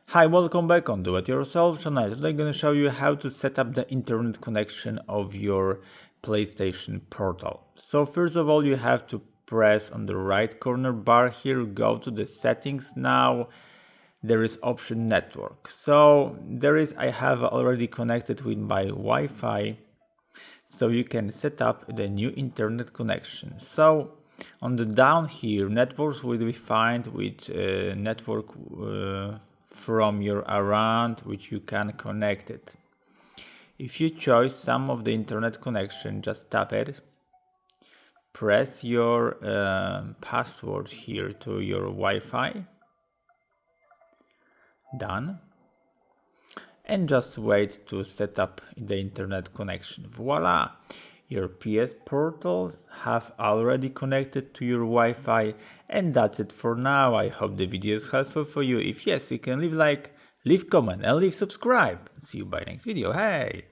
Hi, welcome back on Do It Yourself. Tonight I'm going to show you how to set up the internet connection of your PlayStation Portal. So first of all, you have to press on the right corner bar here, go to the settings. Now there is option network. So I have already connected with my Wi-Fi, so you can set up the new internet connection. So on the down here, networks will be found with network from your around which you can connect it. If you choose some of the internet connection, just tap it, press your password here to your Wi-Fi, done, and just wait to set up the internet connection. Voila! Your PS Portal have already connected to your Wi-Fi, and that's it for now. I hope the video is helpful for you. If yes, you can leave like, leave comment and leave subscribe. See you by next video. Hey!